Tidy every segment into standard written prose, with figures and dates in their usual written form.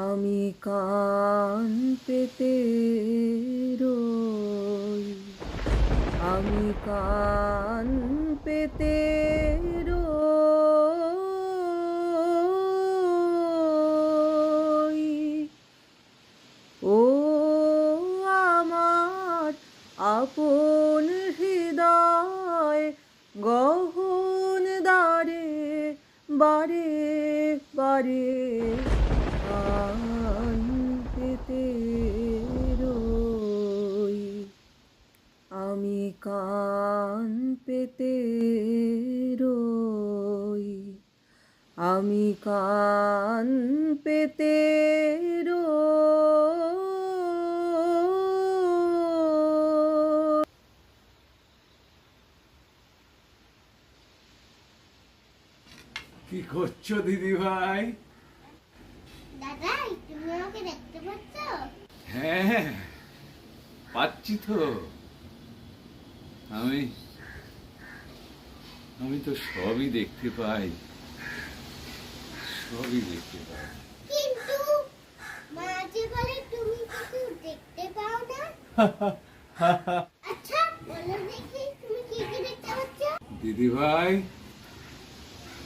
আমি কান পেতে রই, আমি কান পেতে রই। ও আমার আপন হৃদয় গহন দ্বারে বারে বারে কান পেতে রই, আমি কান পেতে রই, আমি কান পেতে রই। কি করছো দিদি ভাই? দাদা, তুমি আমাকে দেখতে পাচ্ছ? হ্যাঁ, পাচ্ছি তো। আমি আমি তো সবই দেখতে পাই, সবই দেখতে পাই। কিন্তু মা যে বলে তুমি কিছু দেখতে পাও না। আচ্ছা, বলো দেখি তুমি কি কি দেখতে পাচ্ছ? দিদি ভাই,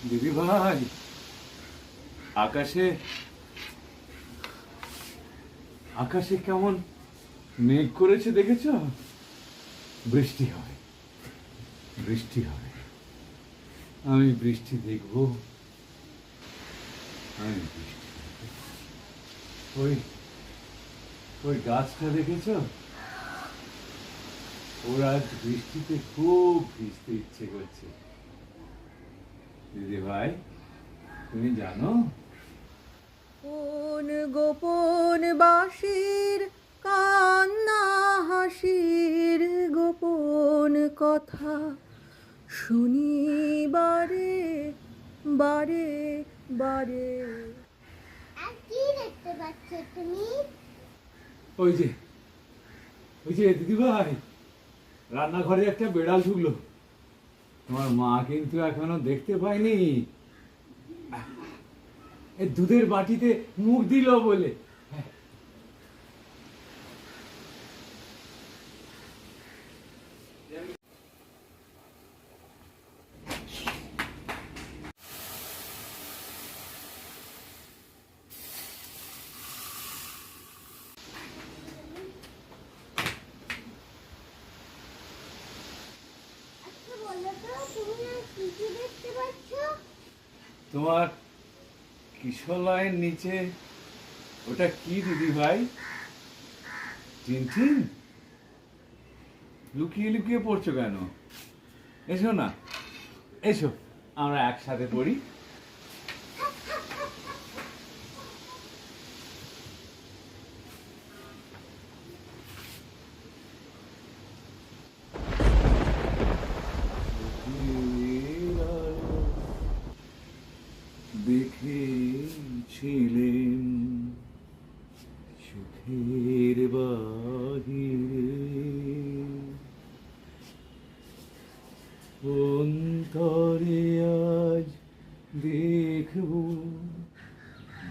দিদি ভাই, আকাশে আকাশে কেমন মেঘ করেছে দেখেছো? বৃষ্টি হবে, বৃষ্টি হবে। আমি বৃষ্টি দেখবো, আমি বৃষ্টি দেখবো। ওই ওই গাছটা দেখেছো? ওর আজ বৃষ্টিতে খুব ভিজতে ইচ্ছে করছে। দিদি ভাই, তুমি জানো? কোন গোপন বাঁশির কান্না হাসির গোপন কথা শুনি বারে বারে বারে। আর কি দেখতে পাচ্ছ তুমি? ওই যে ওই যে দিদি ভাই, রান্নাঘরে একটা বেড়াল ঢুকলো। তোমার মা কিন্তু এখনো দেখতে পায়নি। এই দুধের বাটিতে মুখ দিল বলে। আচ্ছা বলো তো, তুমি আর কি কি দেখতে পাচ্ছ? তোমার কিশলয়ের নিচে ওটা কি দিদি ভাই? টিনটিন? লুকিয়ে লুকিয়ে পড়ছো কেন? এসো না, এসো, আমরা একসাথে পড়ি। দেখেছিলেন সুখের বাহিরে, অন্তরে আজ দেখব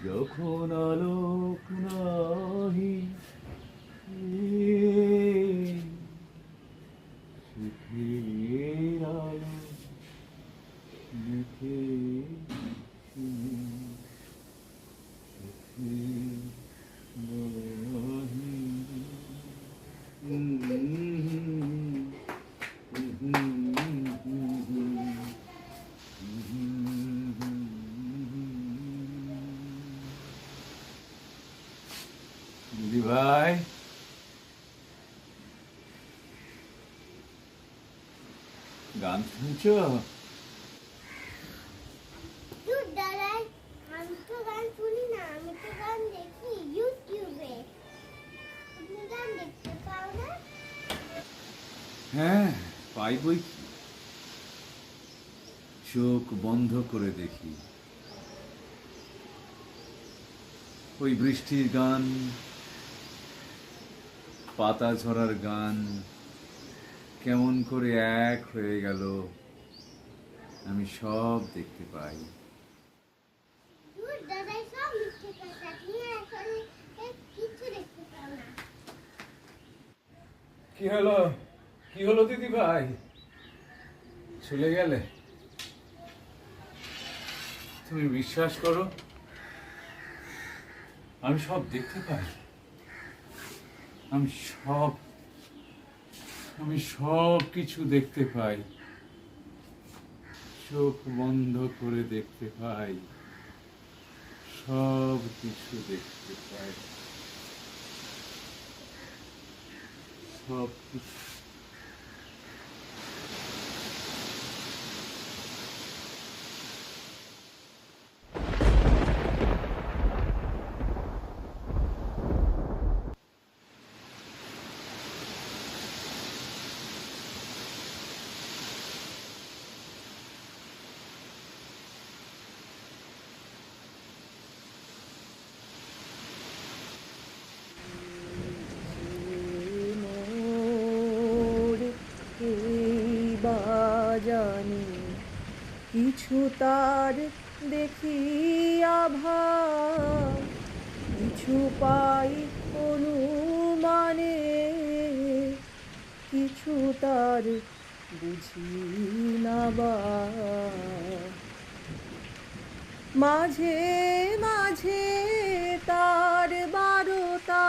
যখন আলোক নাহি, সুখের আলো দেখে দিদি ভাই, গান শুনছো? দূর দাঁড়াই, আমি তো গান শুনি না, আমি তো গান দেখি ইউটিউবে। তুমি গান দেখতে পাও না? হ্যাঁ, পাই বই কি। চোখ বন্ধ করে দেখি ওই বৃষ্টির গান, পাতা ঝরার গান কেমন করে এক হয়ে গেল, আমি সব দেখতে পাই। দূর দাঁড়াই, সব মিথ্যে কথা। তুমি আসল কি হলো দিদি ভাই, চলে গেলে? তুমি বিশ্বাস করো, আমি সব দেখতে পাই। আমি সব কিছু দেখতে পাই, চোখ বন্ধ করে দেখতে পাই, সব কিছু দেখতে পাই, সব কিছু। মোর এই বাজানে কিছু তার দেখি আভাস, কিছু পাই অনুমানে, কিছু তার বুঝি না বা। মাঝে মাঝে তার বারতা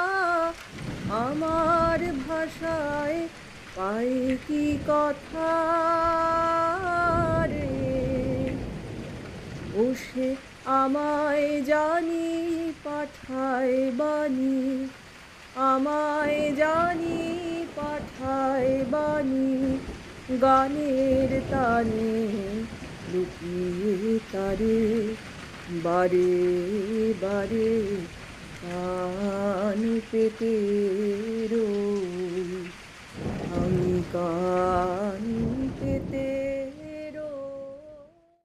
আমার ভাষায় পাই কি কথা রে, ও সে আমায় জানি পাঠায় বাণী, আমায় জানি পাঠায় বাণী, গানের তানে লুকিয়ে তারে বারে বারে কান পেতে রই। আমি কার